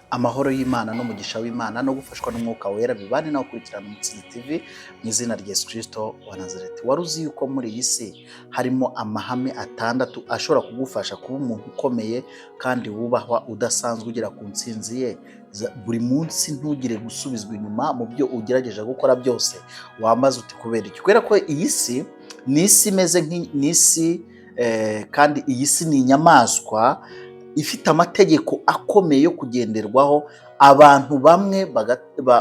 Amahoro y'Imana n'umugisha w'Imana no gufashwa n'Umwuka Wera bibane nawe ukurikirana Umutsizi TV mu izina rya Yesu Kristo wa Nazareti. Wari uzi yuko muri iyi si harimo amahame 6 ashobora kugufasha kuba umuntu ukomeye kandi wubahwa udasanzwe ugera ku ntsinzi ye. Buri munsi ntugire gusubizwa inyuma mu byo ugerageje gukora byose. Wamaze uti kubera iki? Kubera ko iyi si ni isi imeze nk'isi kandi iyi si ni inyamaswa ifite amategeko akomeye yo kugenderwaho, abantu bamwe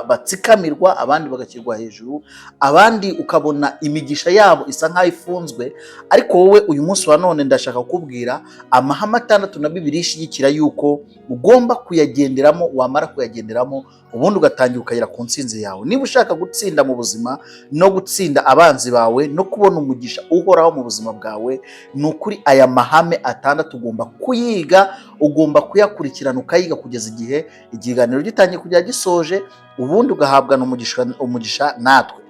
batsikamirwa, abandi bagashyirwa hejuru, abandi ukabona imigisha yabo isa nkaho ifunzwe. Ariko wowe uyu munsi wa none ndashaka kukubwira amahame 6 na Bibiliya ishyigikira yuko ugomba kuyagenderamo, wamara kuyagenderamo ubundi ugatangira ukagera ku ntsinzi yawe. Niba ushaka gutsinda mu buzima no gutsinda abanzi bawe no kubona umugisha uhoraho mu buzima bwawe, ni ukuri aya mahame 6 ugomba kuyiga, ugomba kuyakurikirana ukayiga kugeza igihe ikiganiro gitangiye kujya gisoje, ubundi ugahabwa umugisha natwe.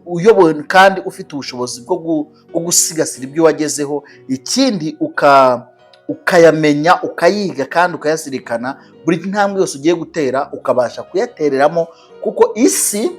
Uyobowe kandi ufite ubushobozi bwo gusigasira ibyo wagezeho, ikindi ukayamenya, ukayiga kandi ukayasirikana. Buri ntambwe yose ugiye gutera ukabasha kuyatereramo, kuko isi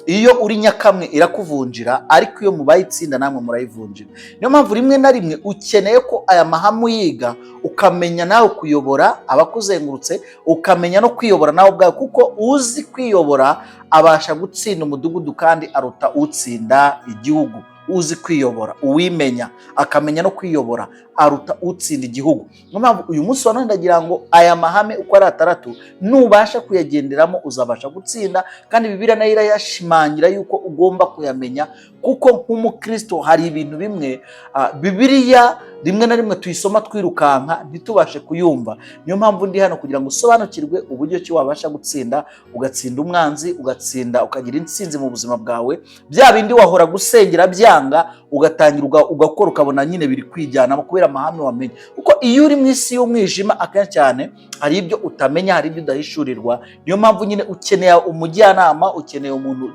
iyo uri nyakamwe irakuvunjira, ariko iyo mubayitsinda namwe murayivunjira. Niyo mpamvu rimwe na rimwe ukeneye ko aya mahame uyiga, ukamenya nawe kuyobora abakuzengurutse, ukamenya no kwiyobora nawe ubwawe, kuko uzi kwiyobora abasha gutsinda umudugudu kandi aruta utsinda igihugu. Uzi kwiyobora, uwimenya akamenya no kwiyobora aruta utsinda igihugu. Niyo mpamvu uyu munsi wa none ndagira ngo aya mahame uko ari 6 nubasha kuyagenderamo uzabasha gutsinda, kandi Bibiliya nayo irayashimangira yuko ugomba kuyamenya, kuko nk'umukristo hari ibintu bimwe Bibiliya rimwe na rimwe tuyisoma twirukanka ntitubashe kuyumva. Niyo mpamvu ndi hano kugira ngo usobanukirwe uburyo ki wabasha gutsinda, ugatsinda umwanzi, ukagira intsinzi mu buzima bwawe. Bya bindi wahora gusengera byanga, ugatangira ugakora ukabona nyine biri kwijyanamo kubera amahame wamenye. Kuko iyo uri mu isi y'umwijima akenshi cyane hari ibyo utamenya, hari ibyo udahishurirwa. Niyo mpamvu nyine ukeneye umujyanama, ukeneye umuntu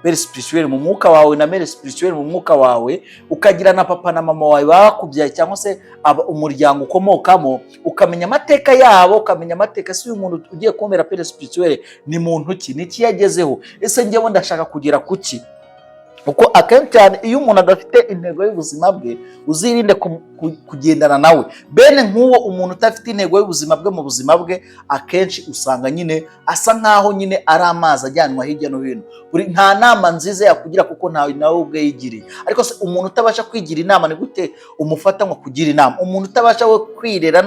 very spirituel mu mwuka wawe na very spirituel mu mwuka wawe, ukagira na papa na mama wawe bakubyaye cyangwa se umuryango ukomokamo, ukamenya amateka yabo, ukamenya amateka si uyu muntu ugiye kumera very spirituel ni muntu ki, niki yagezeho, ese njyewe ndashaka kugera kuki. Uko akenshi cyane iyo umuntu adafite intego y'ubuzima bwe, uzirinde kugendana nawe. Bene nk'uwo umuntu utafite intego y'ubuzima bwe mu buzima bwe, akenshi usanga nyine asa nkaho nyine ari amazi ajyanwa hirya no hino. Nta nama nziza yakugira kuko ntawe nawe ubwe yigiriye. Ariko se umuntu utabasha kwigira inama ni gute umufata ngo kugira inama? Umuntu utabasha we kwirera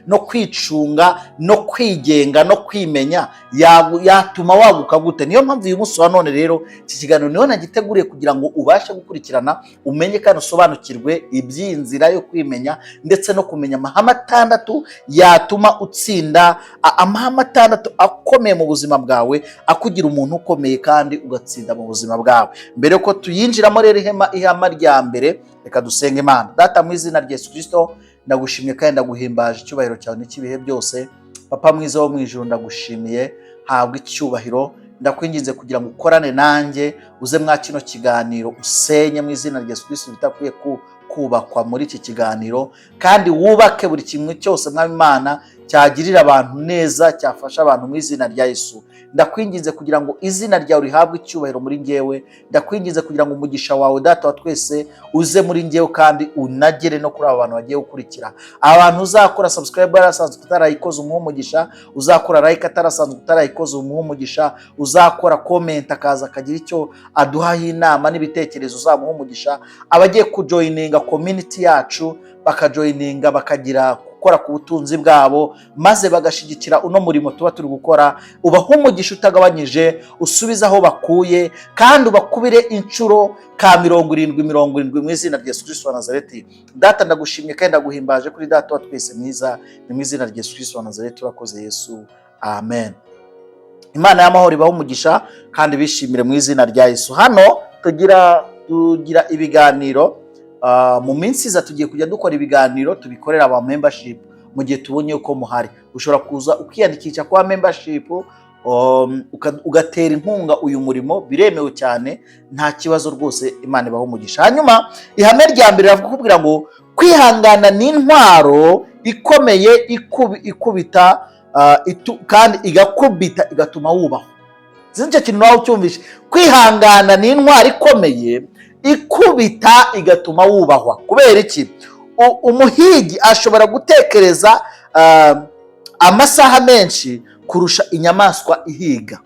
no kwicunga no kwigenga no kwimenya yatuma waguka gute? Niyo mpamvu uyu munsi wa none rero iki kiganiro niho nagiteguriye kugira ngo ubashe gukurikirana, umenye kandi usobanukirwe iby'inzira yo kwimenya ndetse no kumenya amahame 6 yatuma utsinda, amahame 6 akomeye mu buzima bwawe akugira umuntu ukomeye kandi ugatsinda mu buzima bwawe. Mbere yuko tuyinjiramo rero ihama rya mbere, reka dusenge Imana. Data, mu izina rya Yesu Kristo ndagushimye kandi ndaguhimbaje, icyubahiro cyawe n'ikibihe byose. Papa mwiza wo mu ijuru ndagushimiye, habwa icyubahiro. Ndakwinginze kugira ngo ukorane nanjye, uze mwa kino kiganiro usenye mu izina rya Yesu Kristo bitakwiye kubakwa muri iki kiganiro, kandi wubake buri kimwe cyose mwami Imana cyagirira abantu neza, cyafasha abantu mu izina rya Yesu. Ndakwinginze kugira ngo izina ryawe rihabwe icyubahiro muri njyewe. Ndakwinginze kugira ngo umugisha wawe Data wa twese uze muri njyewe kandi unagere no kuri aba bantu bagiye gukurikira. Abantu uzakora subscribe arasanzwe utarayikoze umuha umugisha, uzakora like atarasanzwe utarayikoze umuha umugisha, uzakora comment akaza akagira icyo aduhaho inama n'ibitekerezo uzamuha umugisha. Abagiye kujoininga community yacu bakajoininga bakagira gukora ku butunzi bwabo, maze bagashigikira uno murimo tuba turi gukora, ubaha umugisha utagabanyije, usubiza aho bakuye kandi ubakubire inshuro ka 70 mu izina rya Yesu Kristo wa Nazareti. Data ndagushimye kandi ndaguhimbaje kuri Data wa twese mwiza, ni mu izina rya Yesu Kristo wa Nazareti urakoze Yesu, amen. Imana y'amahoro ibaha umugisha kandi bishimire mu izina rya Yesu. Hano tugira ibiganiro. Mu minsi iza tugiye kujya dukora ibiganiro tubikorera aba membership. Mu gihe tubonye uko muhari, ushobora kuza ukiyandikisha kwa membership, ugatera inkunga uyu murimo, biremewe cyane, nta kibazo rwose. Imana ibaho umugisha. Hanyuma ihame rya mbere ravuga kubwira ngo kwihangana n'intwaro ikomeye ikubita kandi igakubita igatuma wubahwa. Sinzi icyo kintu nawe ucyumvishe. Kwihangana ni intwari ikomeye ikubita igatuma wubahwa. Kubera iki? Umuhigi ashobora gutekereza amasaha menshi kurusha inyamaswa ihiga.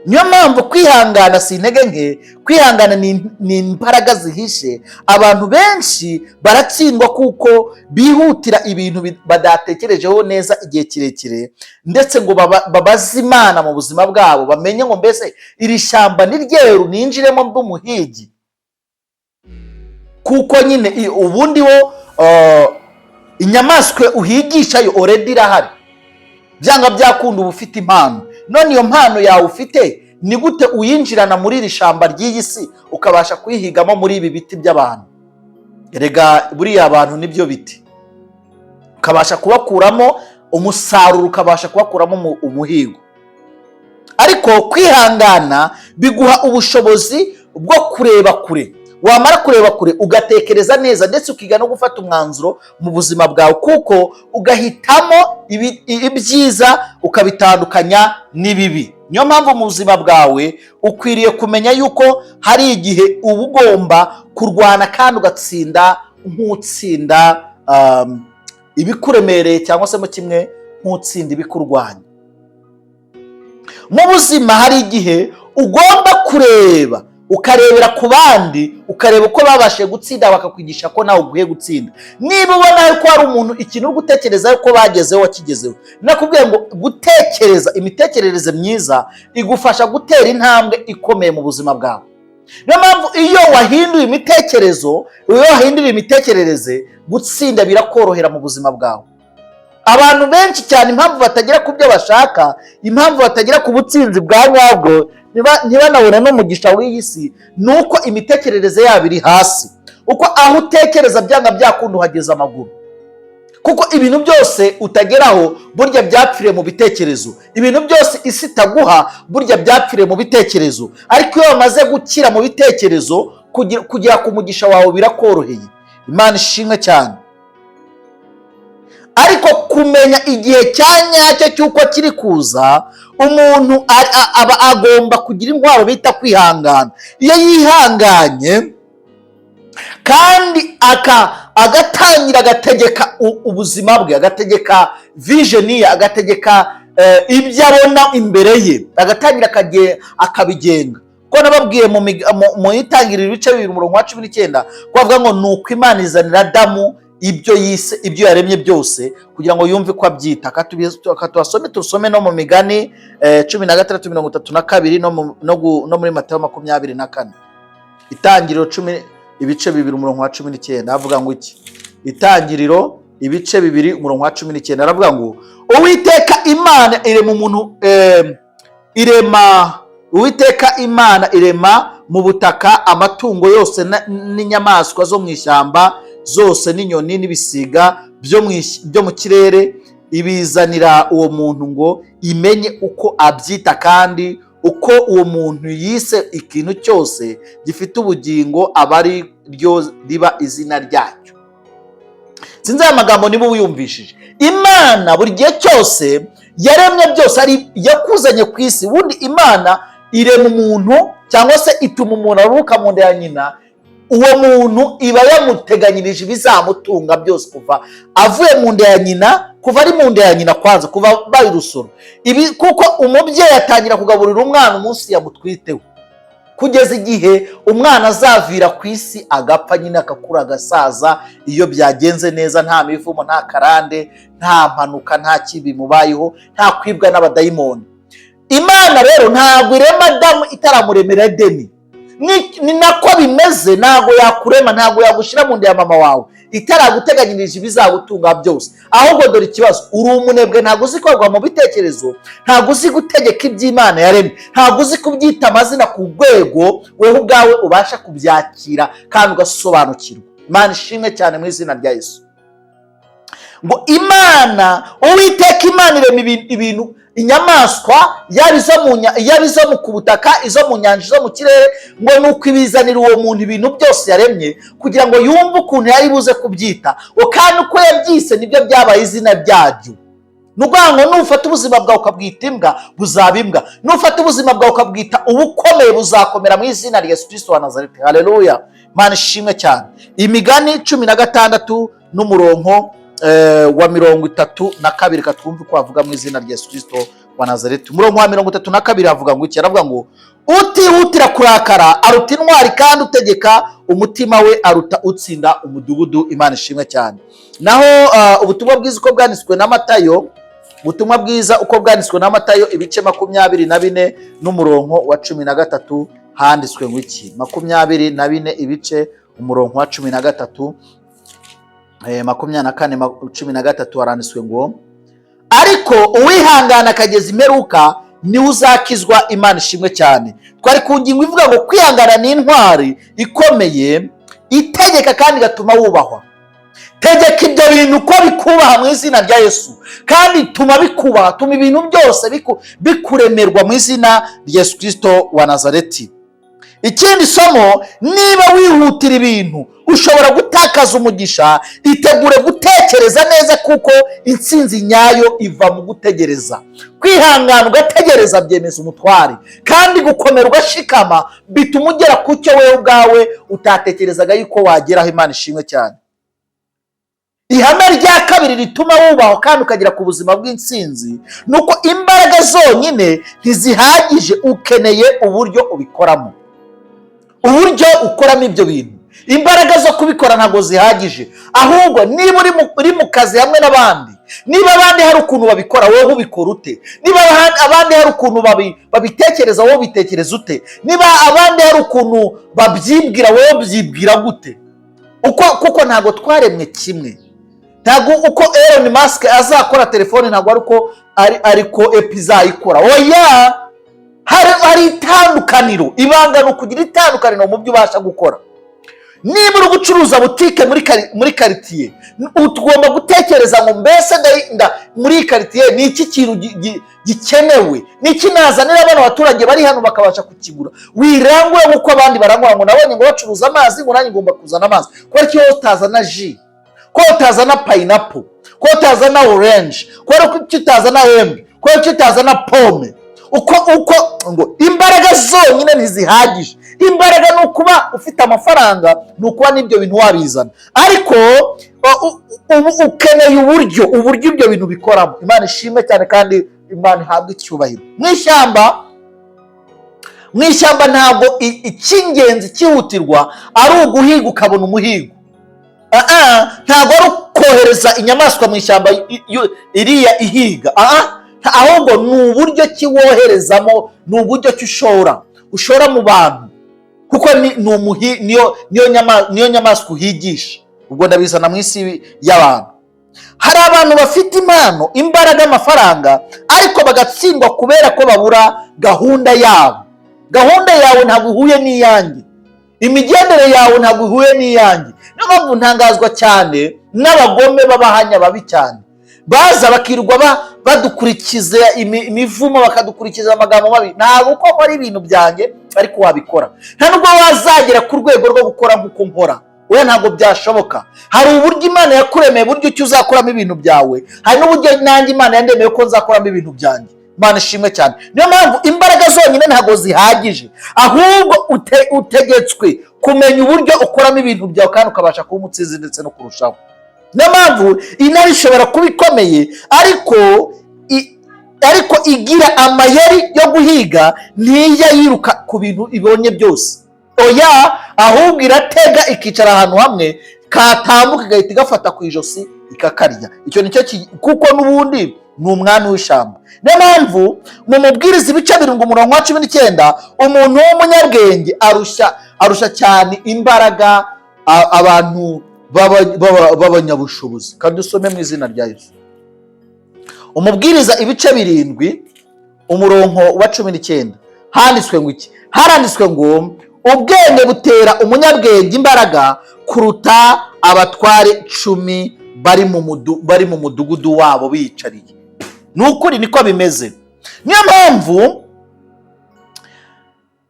Niyo mpamvu kwihangana si intege nke, kwihangana ni imbaraga zihishe. Abantu benshi baratsindwa kuko bihutira ibintu badatekerejeho neza igihe kirekire, ndetse ngo babaze Imana mu buzima bwabo, bamenye ngo mbese iri shyamba ni ryeru ninjiremo bw'umuhigi. Kuko nyine ubundi wo inyamaswa uhigisha yo already irahari, byanga byakunda uba ufite impano. None iyo mpano yawe ufite ni gute uyinjirana muri iri shamba ry'iyi si ukabasha kuyihigamo muri ibi biti by'abantu? Erega buriya abantu nibyo biti, ukabasha kubakuramo umusaruro, ukabasha kubakuramo umuhigo. Ariko kwihangana biguha ubushobozi bwo kureba kure. Wamara kureba kure ugatekereza neza, ndetse ukiga no gufata umwanzuro mu buzima bwawe, kuko ugahitamo ibyiza ukabitandukanya n'ibibi. Niyo mpamvu mu buzima bwawe ukwiriye kumenya yuko hari igihe uba ugomba kurwana kandi ugatsinda nk'utsinda ibikuremereye, cyangwa se mu kimwe nk'utsinda ibikurwanya. Mu buzima hari igihe ugomba kureba, ukarebera ku bandi, ukareba uko babashije gutsinda bakakwigisha ko nawe ugiye gutsinda. Niba ubona ko hari umuntu ikintu uri gutekereza yuko bagezeho wakigezeho, nakubwiye ngo gutekereza, imitekerereze myiza igufasha gutera intambwe ikomeye mu buzima bwawe. Niyo mpamvu iyo wahinduye imitekerereze, gutsinda birakorohera mu buzima bwawe. Abantu benshi cyane impamvu batagera ku byo bashaka, impamvu batagera ku butsinzi bwa nyabwo, ntibanabona n'umugisha w'iyi si, ni uko imitekerereze yabo iri hasi. Uko aho utekereza byanga byakunda uhageza amaguru. Kuko ibintu byose utageraho burya byapfiriye mu bitekerezo. Ibintu byose isi itaguha burya byapfiriye mu bitekerezo. Ariko iyo wamaze gukira mu bitekerezo, kugera ku mugisha wawe birakoroheye. Imana ishimwe cyane. Ariko kumenya igihe cya nyacyo cy'uko kiri kuza, umuntu aba agomba kugira intwaro bita kwihangana. Iyo yihanganye kandi agatangira agategeka ubuzima bwe, agategeka vision ye, agategeka ibyo abona imbere ye, agatangira akabigenga. Ko nababwiye mu itangiriro ibice 2:19 kwavuga ngo nuko Imana izanira Adamu ibyo yaremye byose kugira ngo yumve ko abyita. Tusome no mu Migani 16:32 no muri Matayo 24. Itangiriro 10 ibice 2:19 avuga ngo iki? Itangiriro ibice 2:19 aravuga ngo Uwiteka Imana irema umuntu Uwiteka Imana irema mu butaka amatungo yose n'inyamaswa zo mu ishyamba zose, n'inyoni n'ibisiga byo mu kirere, ibizanira uwo muntu ngo imenye uko abyita, kandi uko uwo muntu yise ikintu cyose gifite ubugingo aba ari ryo riba izina ryacyo. Sinzi aya magambo niba uyumvishije. Imana buri gihe cyose yaremye byose, ari yakuzanye ku isi. Ubundi Imana irema umuntu, cyangwa se ituma umuntu aruhuka mu nda ya nyina. Uwo muntu iba yamuteganyirije ibizamutunga byose kuva avuye mu nda ya nyina, kuva ari mu nda ya nyina kwanza, kuva bari rusoro. Ibi kuko umubyeyi atangira kugaburira umwana umunsi yamutwiteho, kugeza igihe umwana azavira ku isi agapfa, nyine akakura agasaza. Iyo byagenze neza, nta mivumo, nta karande, nta mpanuka, nta kibi mubayeho, nta kwibwa n'abadayimoni. Imana rero ntabwo irema Adamu itaramuremera Edeni. Ni nako bimeze. Ntabwo yakurema, ntabwo yagushyira mu nda ya mama wawe itaraguteganyirije ibizagutunga byose. Ahubwo dore ikibazo, uri umunebwe, ntabwo uzi kwagwa mu bitekerezo, ntabwo uzi gutegeka iby'Imana yaremye, ntabwo uzi kubyita amazina ku rwego wewe ubwawe ubasha kubyakira kandi ugasobanukirwa. Imana ishimwe cyane mu izina rya Yesu. ngo Imana, Uwiteka Imana irema ibintu, inyamaswa, yaba izo ku butaka, izo mu nyanja, izo mu kirere, ngo nuko ibizanira uwo muntu ibintu byose yaremye kugira ngo yumve ukuntu yari buze kubyita, kandi uko yabyise nibyo byabaye izina byabyo. Nukuvuga ngo nufata ubuzima bwawe ukabwita imbwa, buzaba imbwa. Nufata ubuzima bwawe ukabwita ubukomeye, buzakomera mu izina rya Yesu Kristo wa Nazareti. Haleluya, Imana ishimwe cyane. Imigani 16 n'umurongo wa 32 katwumve ko avuga mu izina rya Yesu Kristo wa Nazareti. Umurongo wa 32 havuga ngo iki? Aravuga ngo utihutira kurakara aruta intwari, kandi utegeka umutima we aruta utsinda umudugudu. Imana ishimwe cyane. Naho ubutumwa bwiza uko bwanditswe na Matayo, ubutumwa bwiza uko bwanditswe na Matayo ibice 24 n'umurongo wa 13 handitswe ngo iki? 24 ibice umurongo wa 13, 24-13 haranditswe ngo ariko uwihangana akageza imperuka niwe uzakizwa. Imana ishimwe cyane. Twari ku ngingo ivuga ngo kwihangana ni intwari ikomeye itegeka kandi igatuma wubahwa. Tegeka ibyo bintu uko bikubaha mu izina rya Yesu, kandi tuma bikubaha, tuma ibintu byose bikuremerwa mu izina rya Yesu Kristo wa Nazareti. Ikindi somo, niba wihutira ibintu ushobora gutakaza umugisha. Itegure gutekereza neza, kuko intsinzi nyayo iva mu gutegereza. Kwihangana ugategereza byemeza umutware, kandi gukomera ugashikama bituma ugera ku cyo wewe ubwawe utatekerezaga yuko wageraho. Imana ishimwe cyane. Ihame rya kabiri rituma wubaho kandi ukagera ku buzima bw'intsinzi, nuko imbaraga zonyine ntizihagije, ukeneye uburyo ubikoramo, uburyo ukoramo ibyo bintu. Imbaraga zo kubikora ntabwo zihagije, ahubwo niba uri mu kazi hamwe n'abandi, niba abandi hari ukuntu babikora, wowe ubikora ute? Niba abandi hari ukuntu babitekereza, wowe ubitekereza ute? Niba abandi hari ukuntu babyibwira, wowe byibwira gute? Kuko ntabwo twaremwe kimwe. Ntabwo uko Elon Musk azakora telefone ntabwo ariko Apple izayikora. Oya, hari itandukaniro. Ibanga ni ukugira itandukaniro mu byo ubasha gukora. Niba uri gucuruza butike muri quartier, utugomba gutekereza ngo mbese muri quartier ni iki kintu gikenewe, ni iki nazanira abana abaturage bari hano bakabasha kukigura. Wirangwe uko abandi barangwa ngo nabonye ngo bacuruza amazi, ngo nanjye ngomba kuzana amazi. Kwa cyo utazana ji, ko utazana pineapple, ko utazana orange, ko utazana embe, ko utazana pome. Uko ngo imbaraga zonyine ntizihagije. Imbaraga ni ukuba ufite amafaranga, ni ukuba n'ibyo bintu wabizana, ariko ukeneye uburyo ibyo bintu bikoramo. Imana ishimwe cyane kandi Imana ihabwe icyubahiro. Mu ishyamba ntabwo icy'ingenzi cyihutirwa ari uguhiga ukabona umuhigo. Ntabwo ari ukohereza inyamaswa mu ishyamba iriya ihiga. Ahubwo ni uburyo ki woherezamo, ni uburyo ki ushora mu bantu, kuko niyo nyamaswa uhigisha. Ubwo ndabizana mu isi y'abantu. Hari abantu bafite impano, imbaraga, amafaranga, ariko bagatsindwa kubera ko babura gahunda yabo. Gahunda yawe ntabwo ihuye n'iyanjye, imigendere yawe ntabwo ihuye n'iyanjye. Niyo mpamvu ntangazwa cyane n'abagome b'abahanya babi cyane, baza bakirirwa badukurikiza imivumo, bakadukurikiza amagambo mabi. Ntabwo uko nkora ibintu byanjye ariko wabikora, nta nubwo wazagera ku rwego rwo gukora nk'uko nkora. Oya, ntabwo byashoboka. Hari uburyo Imana yakuremeye, buryo ki uzakoramo ibintu byawe. Hari n'uburyo nanjye Imana yandemeye ko nzakoramo ibintu byanjye. Imana ishimwe cyane. Niyo mpamvu imbaraga zonyine ntabwo zihagije, ahubwo utegetswe kumenya uburyo ukoramo ibintu byawe kandi ukabasha kuba umutsinzi ndetse no kurushaho. Niyo mpamvu intare ishobora kuba ikomeye, ariko igira amayeri yo guhiga, ntijya yiruka ku bintu ibonye byose. Oya, ahubwo iratega ikicara ahantu hamwe, katambuka igahita igafata ku ijosi ikakarya. Icyo nicyo kuko n'ubundi ni umwami w'ishyamba. Niyo mpamvu mu Mubwiriza ibice 7 umurongo wa 19, umuntu w'umunyabwenge arusha cyane imbaraga abantu b'abanyabushobozi. Kandi usome mu izina rya Yesu. Umubwiriza ibice 7 umurongo wa 19 handitswe ngo iki? Haranditswe ngo ubwenge butera umunyabwenge imbaraga kuruta abatware 10 bari mu mudugudu wabo biyicariye. Ni ukuri niko bimeze. Niyo mpamvu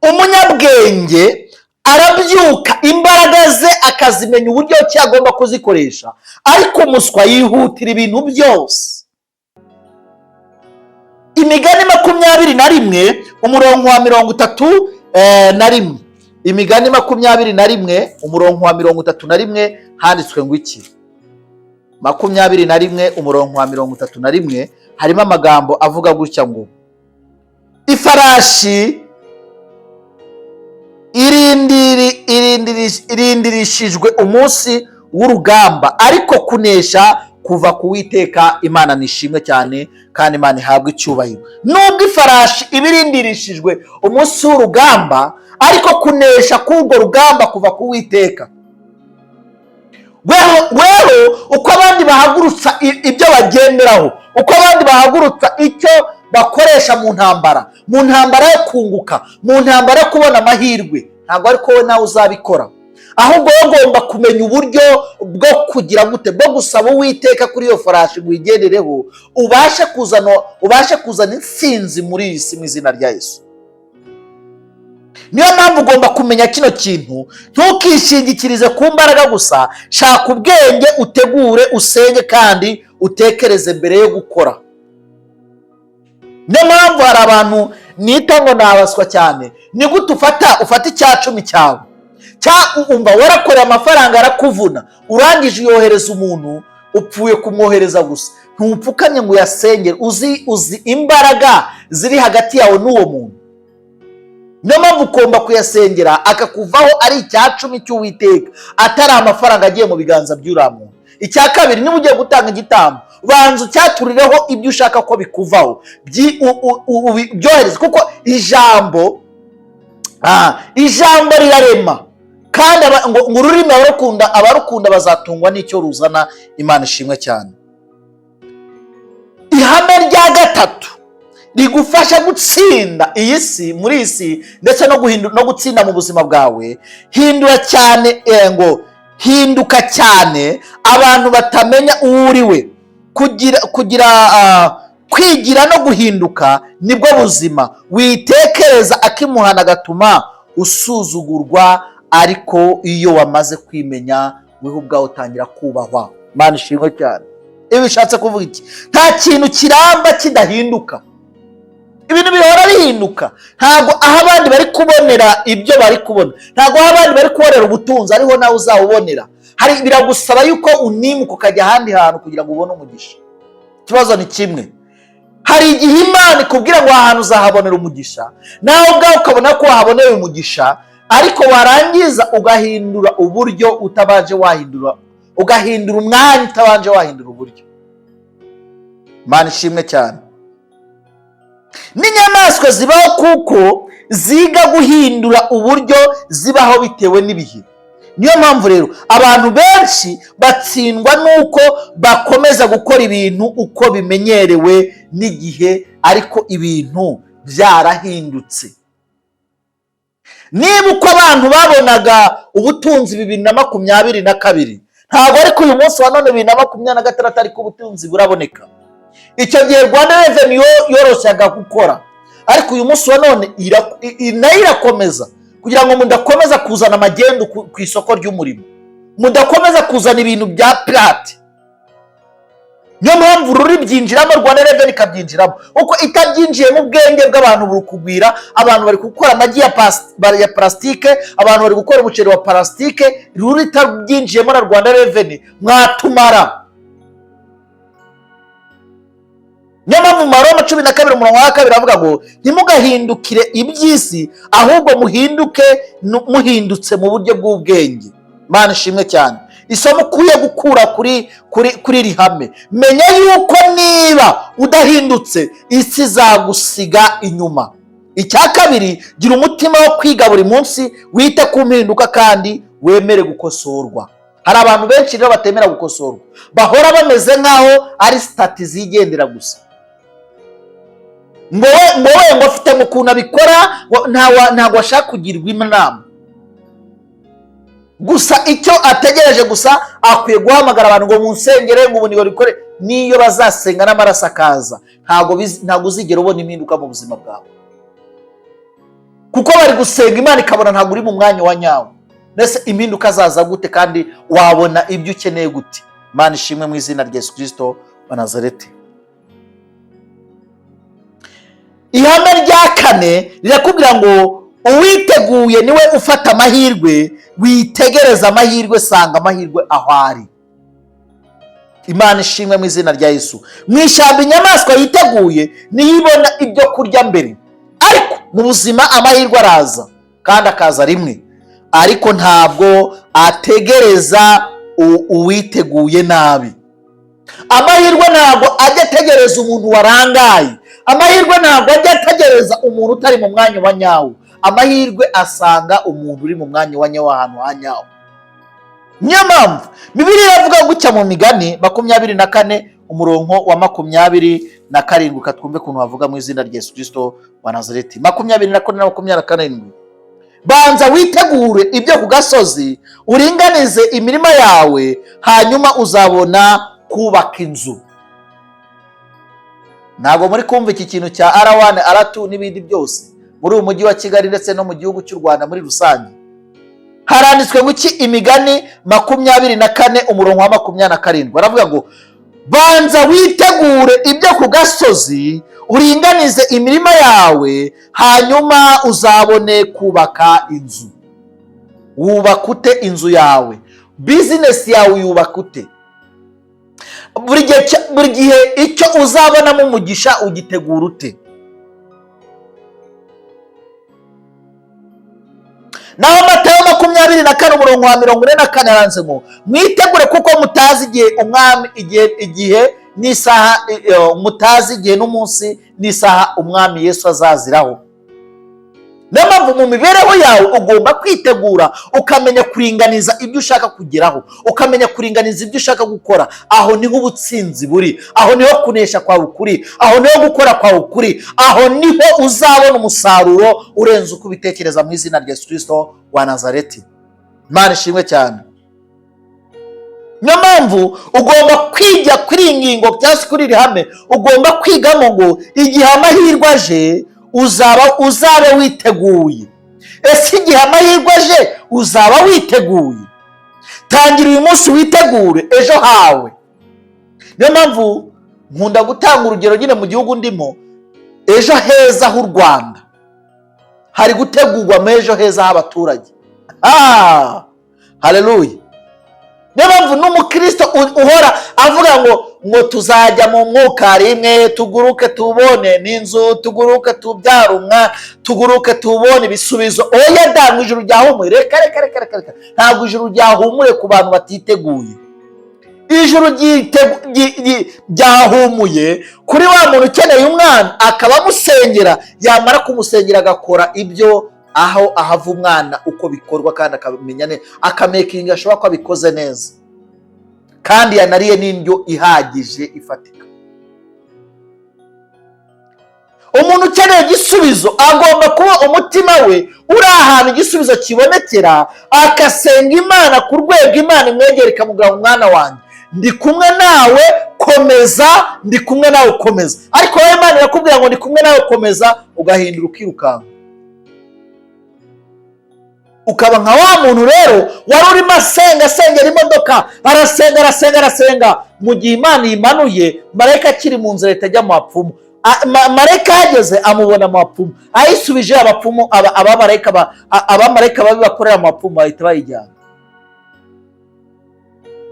umunyabwenge arabyuka imbaraga ze akazimenya uburyo ki agomba kuzikoresha, ariko umuswa yihutira ibintu byose. Imigani 21 umurongo wa 31. Imigani 21 umurongo wa 31 handitswe ngo iki? 21 umurongo wa 31 harimo amagambo avuga gutya ngo ifarashi irindirishijwe umunsi w'urugamba, ariko kunesha kuva ku Uwiteka. Imana nishimwe cyane kandi Imana ihabwa icyubahiro. Nubwo ifarashi ibirindirishijwe umunsi w'urugamba, ariko kunesha k'urwo rugamba kuva ku Uwiteka. Weho uko abandi bahagurutsa ibyo bagenderaho, uko abandi bahagurutsa icyo bakoresha mu ntambara yo kunguka, mu ntambara yo kubona amahirwe, ntabwo ariko wowe nawe uzabikora. Ahubwo ugomba kumenya uburyo bwo kugira gute, bwo gusaba Uwiteka kuri iyo farashi ngo uyigendereho, ubashe kuzana intsinzi muri iyi si mu izina rya Yesu. Niyo mpamvu ugomba kumenya kino kintu, ntukishingikirize ku mbaraga gusa, shaka ubwenge, utegure, usenge kandi utekereze mbere yo gukora. Niyo mpamvu hari abantu nita ngo nabaswa cyane. Ni gute ufata 10% cyawe, umva warakoreye amafaranga arakuvuna, urangije uyohereza umuntu, upfuye kumwohereza gusa, ntupfukanye ngo uyasengere. Uzi imbaraga ziri hagati yawe n'uwo muntu. Niyo mpamvu ugomba kuyasengera akakuvaho ari 10% cy'Uwiteka, atari amafaranga agiye mu biganza by'uriya muntu. Icya kabiri, niba ugiye gutanga igitambo, banza ucyaturireho ibyo ushaka ko bikuvaho, byohereze, kuko ijambo rirarema, kandi ngo ururimi abarukunda bazatungwa n'icyo ruzana. Imana ishimwe cyane. Ihame rya gatatu rigufasha gutsinda iyi si, muri iyi si, ndetse no gutsinda mu buzima bwawe, hinduka cyane abantu batamenya uwo uri we. Kwigira no guhinduka nibwo buzima. Witekereza akimuhana agatuma usuzugurwa, ariko iyo wamaze kwimenya wewe ubwawe utangira kubahwa. Imana ishimwe cyane. Ibi bishatse kuvuga iki? Nta kintu kiramba kidahinduka. Ibintu bihora bihinduka. Ntabwo aho abandi bari kubonera ibyo bari kubona, ntabwo aho abandi bari kubonera ubutunzi ariho nawe uzawubonera. Biragusaba yuko unimuka ukajya ahandi hantu kugira ngo ubone umugisha. Ikibazo ni kimwe, hari igihe Imana ikubwira ngo ahantu uzahabonera umugisha, nawe ubwawe ukabona ko wahabonera umugisha, ariko warangiza ugahindura uburyo utabanje wahindura, ugahindura umwanya utabanje wahindura uburyo. Imana ishimwe cyane. N'inyamaswa zibaho kuko ziga guhindura uburyo zibaho bitewe n'ibihe. Niyo mpamvu rero abantu benshi batsindwa nuko bakomeza gukora ibintu uko bimenyerewe n'igihe, ariko ibintu byarahindutse. Niba uko abantu babonaga ubutunzi 2022, ntabwo ariko uyu munsi wa none 2026 ariko ubutunzi buraboneka. Icyo gihe Rwanda Revenue yoroshyaga gukora, ariko uyu munsi wa none nayo irakomeza, kugira ngo mudakomeza kuzana amagendo ku isoko ry'umurimo, mudakomeza kuzana ibintu bya pirate. Niyo mpamvu ruri byinjiramo, Rwanda Revenue ikabyinjiramo, uko itabyinjiye mu bwenge bw'abantu buri kugwira. Abantu bari gukora amagi ya plastike, abantu bari gukora umuceri wa plastike. Ruri itabyinjiyemo na Rwanda Revenue mwatumara. Niyo mpamvu mu Maroma 12 umurongo wa 2 avuga ngo ntimugahindukire iby'isi, ahubwo muhindutse mu buryo bw'ubwenge. Imana ishimwe cyane. Isomo ukuye gukura kuri rihame, menya yuko niba udahindutse isi zagusiga inyuma. Icya kabiri, gira umutima wo kwiga buri munsi, wite ku mpinduka kandi wemere gukosorwa. Hari abantu benshi rero batemera gukosorwa, bahora bameze nkaho ari stati zigendera gusa. ngo afite mu kuntu abikora, ntabwo ashaka kugirwa inama. gusa icyo ategereje gusa akwiye guhamagara abantu ngo munsengere ngo ubu niyo rikore. Niyo bazasenga n'amaraso akaza, ntabwo uzigera ubona impinduka mu buzima bwawe, kuko bari gusenga Imana ikabona ntabwo uri mu mwanya wa nyawo. Mbese impinduka zaza gute kandi wabona ibyo ukeneye gute? Imana ishimwe mu izina rya Yesu Kristo wa Nazareti. Ihame rya kane rirakubwira ngo uwiteguye niwe ufata amahirwe, witegereza amahirwe, sanga amahirwe aho ari. Imana ishimwe mu izina rya Yesu. Mu ishyamba inyamaswa yiteguye niyo ibona ibyo kurya mbere, ariko mu buzima amahirwe araza kandi akaza rimwe, ariko ntabwo ategereza uwiteguye nabi. Amahirwe ntabwo ajya ategereza umuntu warangaye, amahirwe ntabwo ajya ategereza umuntu utari mu mwanya wa nyawo. Amahirwe asanga umuntu uri mu mwanya wa nyawo, ahantu ha nyawo. Niyo mpamvu Bibiliya iravuga gutya mu Migani 24 umurongo wa 27, katwumve ukuntu bavuga mu izina rya Yesu Kristo wa Nazareti. 24 na 27, banza witegure ibyo ku gasozi, uringanize imirima yawe, hanyuma uzabona kubaka inzu. Ntabwo muri kumva iki kintu cya R1 R2 n'ibindi byose muri uyu mujyi wa Kigali ndetse no mu gihugu cy'u Rwanda muri rusange. Haranditswe ngo iki? Imigani 24 umurongo wa 27, baravuga ngo banza witegure ibyo ku gasozi, uringanize imirima yawe, hanyuma uzabone kubaka inzu. Wubaka ute inzu yawe? Business yawe yubaka ute? Buri gihe icyo uzabonamo umugisha ugitegura ute? Naho Matayo 24 umurongo wa 44 handitse ngo mwitegure kuko mutazi igihe n'isaha, mutazi igihe n'umunsi n'isaha umwami Yesu azaziraho. Niyo mpamvu mu mibereho yawe ugomba kwitegura, ukamenya kuringaniza ibyo ushaka kugeraho, ukamenya kuringaniza ibyo ushaka gukora. Aho niho ubutsinzi buri, aho niho kunesha kwawe kuri, aho niho gukora kwawe kuri, aho niho uzabona umusaruro urenze uko ubitekereza mu izina rya Yesu Kristo wa Nazareti. Imana ishimwe cyane. Niyo mpamvu ugomba kwiga kuri iyi ngingo cyangwa se kuri iri hame, ugomba kwigamo ngo igihe amahirwe aje uzabe witeguye. Ese igihe amahirwe aje uzaba witeguye? Tangira uyu munsi witegure ejo hawe. Niyo mpamvu nkunda gutanga urugero nyine mu gihugu ndimo, ejo heza h'u Rwanda hari gutegurwa mu ejo heza h'abaturage. Haleluya. Niyo mpamvu n'umukristo uhora avuga ngo tuzajya mu mwuka rimwe, tuguruke tubone n'inzu, tuguruke tubyara umwana, tuguruke tubone ibisubizo. Oya da, mu ijuru ryahumure. Reka. Ntabwo ijuru ryahumure ku bantu batiteguye. Ijuru ryahumuye kuri wa muntu ukeneye umwana, akaba amusengera, yamara kumusengera agakora ibyo aho ahava umwana uko bikorwa, kandi akamenya neza, akamekinga ashobora ko abikoze neza, kandi yanariye n'indyo ihagije ifatika. Umuntu ukeneye igisubizo agomba kuba umutima we uri ahantu igisubizo kibonekera, akasenga Imana ku rwego Imana imwegera ikamubwira ngo mwana wanjye, ndi kumwe nawe, komeza, ndi kumwe nawe, komeza. Ariko wowe Imana irakubwira ngo ndi kumwe nawe, komeza, ugahindura ukirukanka. Ukaba nka wa muntu rero wari urimo asengera imodoka, arasenga, mu gihe Imana yimanuye, marayika akiri mu nzira itajya mu bapfumu. Marayika yageze amubona mu bapfumu, ayisubije abapfumu, abamarayika babi bakorera mu bapfumu bahita bayijyana.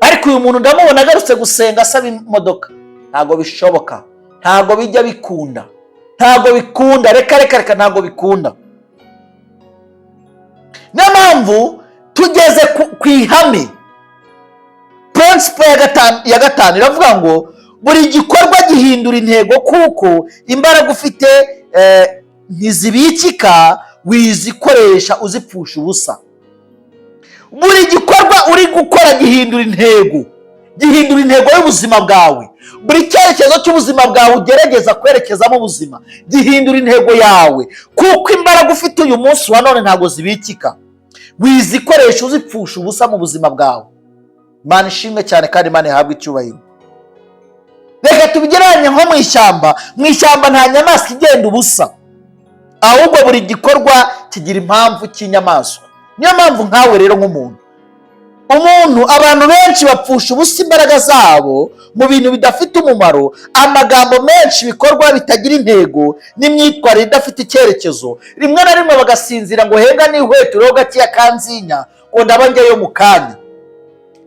Ariko uyu muntu ndamubona agarutse gusenga asaba imodoka. Ntabwo bishoboka, ntabwo bijya bikunda, ntabwo bikunda. Reka, ntabwo bikunda. Niyo mpamvu tugeze ku ihame, principle ya gatanu iravuga ngo buri gikorwa gihindura intego, kuko imbaraga ufite ntizibikika, wizikoresha uzipfusha ubusa. Buri gikorwa uri gukora gihindura intego y'ubuzima bwawe. Buri cyerekezo cy'ubuzima bwawe ugerageza kwerekezamo ubuzima gihindura intego yawe, kuko imbaraga ufite uyu munsi wa none ntabwo zibikika. wizikoresha uzipfusha ubusa mu buzima bwawe. Imana ishimwe cyane kandi Imana ihabwe icyubahiro. Reka tubigereranye nko mu ishyamba. Mu ishyamba nta nyamaswa igenda ubusa, ahubwo buri gikorwa kigira impamvu cy'inyamaswa. Niyo mpamvu nkawe rero nk'umuntu, abantu benshi bapfusha ubusa imbaraga zabo mu bintu bidafite umumaro, amagambo menshi, ibikorwa bitagira intego, n'imyitwarire idafite icyerekezo. Rimwe na rimwe bagasinzira ngo henga n'ihwetureho gakeya kanzinya ngo ndaba njyeyo mu kanya.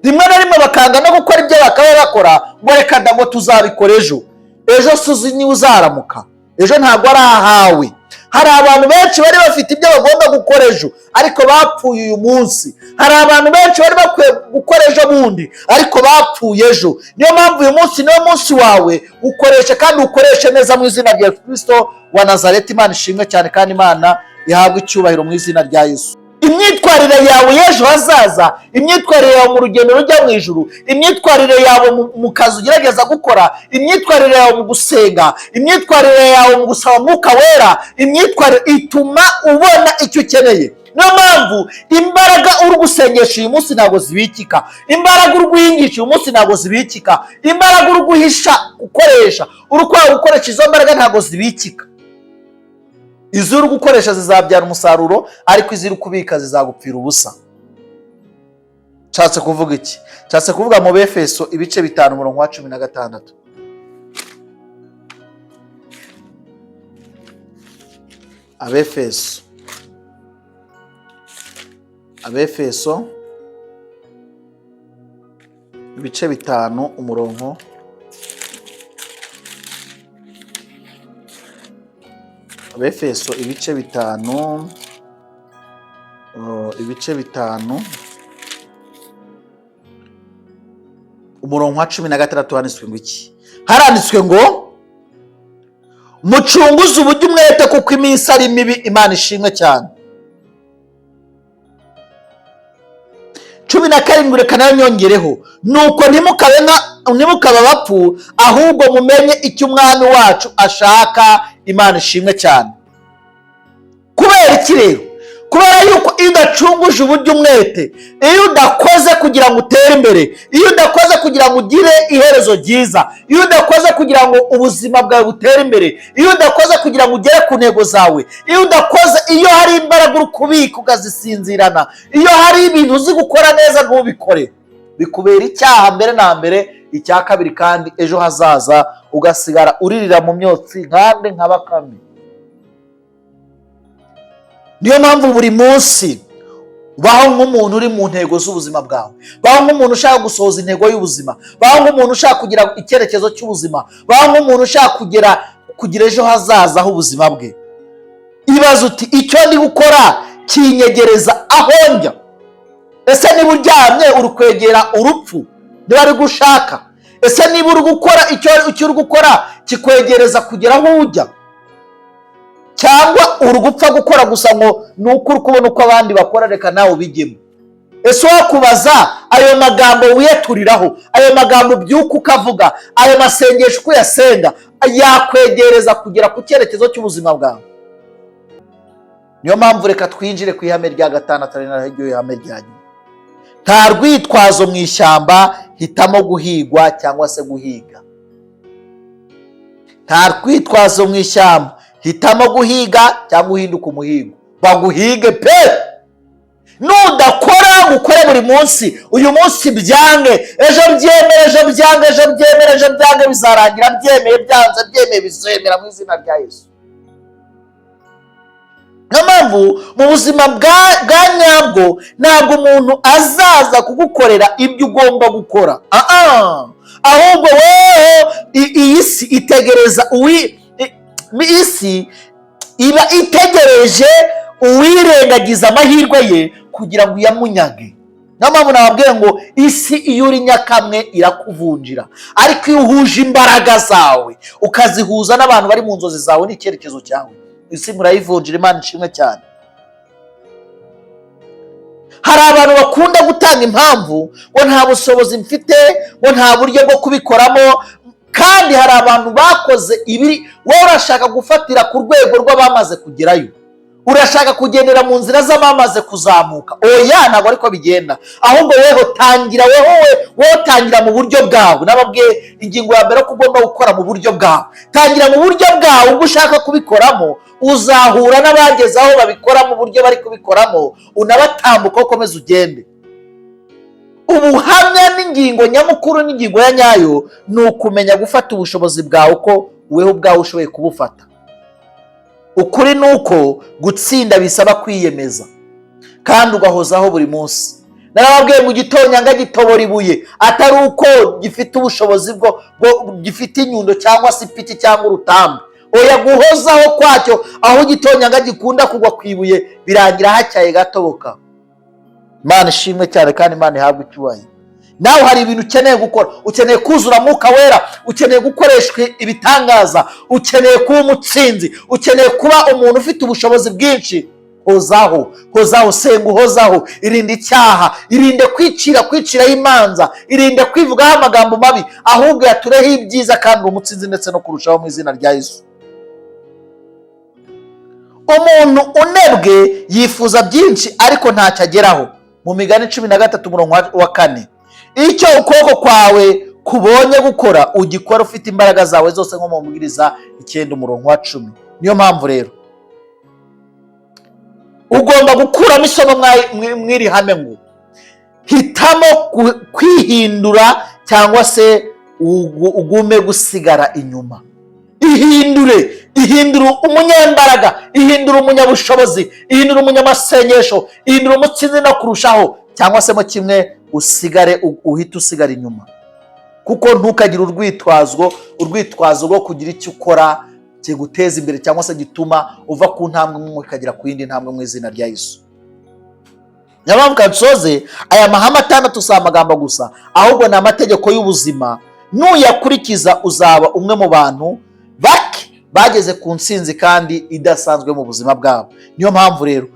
Rimwe na rimwe bakanga no gukora ibyo bakaba bakora ngo reka ngo tuzabikora ejo. Ejo suzi niwe uzaramuka, ejo ntabwo ari ahawe. Hari abantu benshi bari bafite ibyo bagomba gukora ejo ariko bapfuye uyu munsi. Hari abantu benshi bari bakwiye gukora ejo bundi ariko bapfuye ejo. Niyo mpamvu uyu munsi niwo munsi wawe, ukoreshe kandi ukoreshe neza mu izina rya Kristo wa Nazareti. Imana ishimwe cyane kandi Imana ihabwe icyubahiro mu izina rya Yesu. Imyitwarire yawe y'ejo hazaza, imyitwarire yawe mu rugendo rujya mu ijuru, imyitwarire yawe mu kazi ugerageza gukora, imyitwarire yawe mu gusenga, imyitwarire yawe mu gusaba Umwuka Wera, imyitwarire ituma ubona icyo ukeneye. Niyo mpamvu imbaraga uri gusengesha uyu munsi ntabwo zibikika, imbaraga uri guhingisha uyu munsi ntabwo zibikika, imbaraga uri guhisha ukoresha, uri gukoresha izo mbaraga ntabwo zibikika. Izo uri gukoresha zizabyara umusaruro, ariko izo uri kubika zizagupfira ubusa. Nshatse kuvuga iki? Nshatse kuvuga mu Befeso ibice 5 umurongo wa 16. Abefeso ibice 5 umurongo Abefeso ibice 5 umurongo wa 16 handitswe ngo iki? Haranditswe ngo mucunguze uburyo umwete kuko iminsi ari mibi. Imana ishimwe cyane. 17 reka nayo nyongereho, nuko ntimukaba bapfu, ahubwo mumenye icyo umwami wacu ashaka. Imana ishimwe cyane. Kubera iki rero? Kubera yuko iyo udacunguje uburyo umwete, iyo udakoze kugira ngo utere imbere, iyo udakoze kugira ngo ugire iherezo ryiza, iyo udakoze kugira ngo ubuzima bwawe butere imbere, iyo udakoze kugira ngo ugere ku ntego zawe, iyo udakoze, iyo hari imbaraga uri kubika ukazisinzirana, iyo hari ibintu uzi gukora neza ntubikore, bikubera icyaha mbere na mbere. Icya kabiri kandi ejo hazaza ugasigara uririra mu myotsi nkande nka Bakame. Niyo mpamvu buri munsi baho nk'umuntu uri mu ntego z'ubuzima bwawe, baho nk'umuntu ushaka gusohoza intego y'ubuzima, baho nk'umuntu ushaka kugira icyerekezo cy'ubuzima, baho nk'umuntu ushaka kugira ejo hazaza h'ubuzima bwe. Ibaza uti icyo ndi gukora kinyegereza aho njya? Ese niba uryamye uri kwegera urupfu niba ari gushaka? Ese niba uri gukora icyo uri gukora kikwegereza kugera aho ujya, cyangwa uri gupfa gukora gusa ngo nuko uri kubona uko abandi bakora reka nawe ubijyemo? Ese wakubaza ayo magambo wiyaturiraho, ayo magambo byuka ukavuga, ayo masengesho uko yasenga yakwegereza kugera ku cyerekezo cy'ubuzima bwawe? Niyo mpamvu reka twinjire ku ihame rya 6 ari naryo ihame rya nyuma. Nta rwitwazo mu ishyamba, hitamo guhigwa cyangwa se guhiga. Nta rwitwazo mu ishyamba, hitamo guhiga cyangwa uhinduka umuhigo. Baguhige pe! Nudakora gukora buri munsi, uyu munsi byange, ejo byemere, ejo byange, ejo byemere, ejo byange, bizarangira byemeye, byanze byemeye, bizemera mu izina rya Yesu. Niyo mpamvu mu buzima bwa nyabwo ntabwo umuntu azaza kugukorera ibyo ugomba gukora. Ahubwo wowe iyi si itegereza isi iba itegereje uwirengagiza amahirwe ye kugira ngo uyamunyage. Niyo mpamvu nababwiye ngo isi iyo uri nyakamwe irakuvunjira, ariko iyo uhuje imbaraga zawe ukazihuza n'abantu bari mu nzozi zawe n'icyerekezo cyawe, isi murayivunjira. Imana ishimwe cyane. Hari abantu bakunda gutanga impamvu ngo nta bushobozi mfite, ngo nta buryo bwo kubikoramo, kandi hari abantu bakoze ibiri wowe urashaka gufatira ku rwego rw'abamaze kugerayo. urashaka kugendera mu nzira z'abamaze kuzamuka. Oya, ntabwo ariko bigenda. Ahubwo weho tangira, weho tangira mu buryo bwawe. Nababwiye ingingo ya mbere ko ugomba gukora mu buryo bwawe. Tangira mu buryo bwawe. Ubwo ushaka kubikoramo uzahura n'abageze aho babikora mu buryo bari kubikoramo, unabatambuka ukomeza ugende. Ubuhamya n'ingingo nyamukuru n'ingingo ya nyayo ni ukumenya gufata ubushobozi bwawe uko weho ubwawe ushoboye kubufata. Ukuri ni uko gutsinda bisaba kwiyemeza kandi ugahozaho buri munsi. Narababwiye mu gitonyanga gitobora ibuye atari uko gifite ubushobozi bwo gifite inyundo cyangwa se ipiki cyangwa urutambi. Oya, guhozaho kwacyo aho igitonyanga gikunda kugwa ku ibuye birangira hacyaye gatoboka. Imana ishimwe cyane kandi Imana ihabwe icyubahiro. Nawe hari ibintu ukeneye gukora. Ukeneye kuzura Mwuka Wera, ukeneye gukoreshwa ibitangaza, ukeneye kuba umutsinzi, ukeneye kuba umuntu ufite ubushobozi bwinshi. Hozaho, senga uhozaho. Irinde icyaha, irinde kwiciraho imanza, irinde kwivugaho amagambo mabi, ahubwo yatureho ibyiza kandi umutsinzi ndetse no kurushaho mu izina rya Yesu. Umuntu unebwe yifuza byinshi ariko ntacyo ageraho. Mu Migani 13:4, icyo ukuboko kwawe kubonye gukora ugikora ufite imbaraga zawe zose, nko mu Mubwiriza 9:10. Niyo mpamvu rero ugomba gukuramo isomo mwiri hame ngo hitamo kwihindura cyangwa se ugume gusigara inyuma. Ihindura umunyembaraga, ihindura umunyabushobozi, ihindura umunyamasengesho, ihindura umutsinzi no kurushaho, cyangwa se mo kimwe uhita usigara inyuma. Kuko ntukagire urwitwazo rwo kugira icyo ukora kiguteza imbere cyangwa se gituma uva ku ntambwe imwe ukagera ku yindi ntambwe mu izina rya Yesu. Nyamara kansoze, aya mahame 6 si amagambo gusa, ahubwo ni amategeko y'ubuzima. Nuyakurikiza uzaba umwe mu bantu bake bageze ku ntsinzi kandi idasanzwe mu buzima bwabo. Niyo mpamvu rero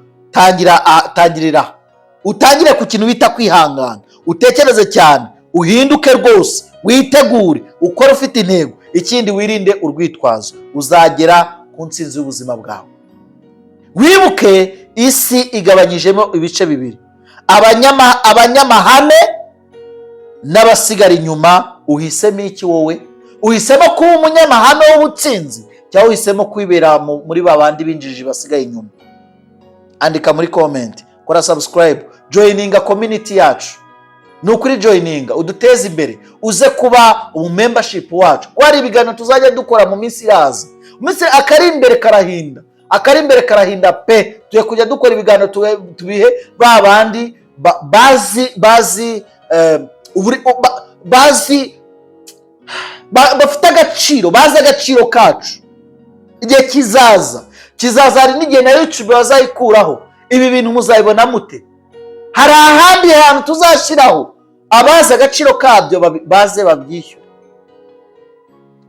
tangirira utangire ku kintu bita kwihangana, utekereze cyane, uhinduke rwose, witegure, ukore ufite intego. Ikindi wirinde urwitwazo, uzagera ku ntsinzi y'ubuzima bwawe. Wibuke isi igabanyijemo ibice bibiri, abanyamahame n'abasigara inyuma. Uhisemo iki wowe? Uhisemo kuba umunyamahame w'ubutsinzi cyangwa uhisemo kwibera muri babandi binjiji basigaye inyuma? Andika muri comment, kora subscribe, joininga community yacu. Nukuri joininga, uduteze imbere, uze kuba membership wacu. Kwari ibiganiro tuzajya dukora mu minsi iraza. Umunsi akari imbere karahinda pe. Tuye kujya dukora ibiganiro tubihe babandi bafite agaciro, bazi agaciro kacu. Igihe kizaza hari n'igihe na YouTube bazayikuraho. Ibi bintu muzayibona mute? Hari ahandi hantu tuzashyiraho abazi agaciro kabyo, baze babyishyure,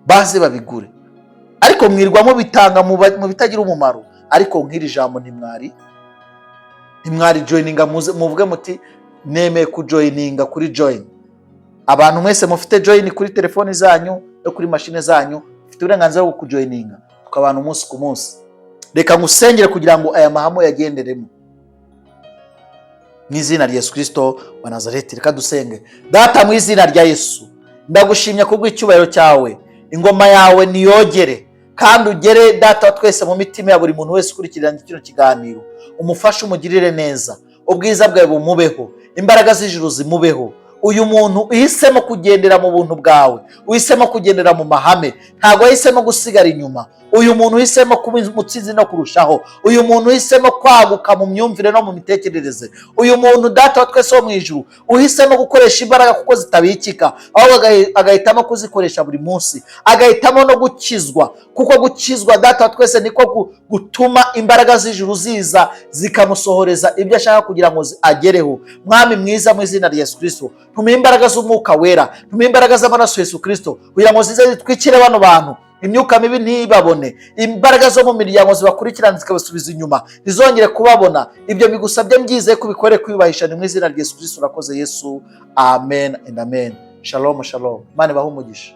baze babigure. Ariko mwirwamo bitanga mu bitagira umumaro. Ariko nk'iri jambo ntimwari joininga, muvuge muti nemeye kujoininga kuri join. Abantu mwese mufite join kuri telefoni zanyu no kuri mashine zanyu, mufite uburenganzira bwo kujoininga, tukabana umunsi ku munsi. Reka ngusengere kugira ngo aya mahamo yagenderemo mu izina rya Yesu Kristo wa Nazareti. Reka dusenge. Data, mu izina rya Yesu, ndagushimya kubw'icyubahiro cyawe. Ingoma yawe niyogere kandi ugere Data twese mu mitima ya buri muntu wese ukurikirana kino kiganiro. Umufashe, umugirire neza, ubwiza bwawe bumubeho, imbaraga z'ijuru zimubeho. Uyu muntu uhisemo kugendera mu buntu bwawe, uhisemo kugendera mu mahame, ntabwo yahisemo gusigara inyuma. Uyu muntu uhisemo kuba umutsinzi no kurushaho. Uyu muntu uhisemo kwaguka mu myumvire no mu mitekerereze. Uyu muntu Data wa twese wo mu ijuru uhisemo gukoresha imbaraga kuko zitabikika, ahubwo agahitamo kuzikoresha buri munsi. Agahitamo no gukizwa, kuko gukizwa Data wa twese niko gutuma imbaraga z'ijuru ziza zikamusohoreza ibyo ashaka kugira ngo agereho. Mwami mwiza, mu izina rya Yesu Kristo, ntuma imbaraga z'umwuka wera, ntuma imbaraga z'amaraso Yesu Kristo kugira ngo zize zitwikire bano bantu, imyuka mibi ntibabone. Imbaraga zo mu miryango zibakurikirana zikabasubiza inyuma, ntizongere kubabona. Ibyo bigusabye mbyizeye kubikore kwiyubahisha, ni mu izina rya Yesu Kristo urakoze Yesu. Amen and amen. Shalom shalom. Imana ibahe umugisha.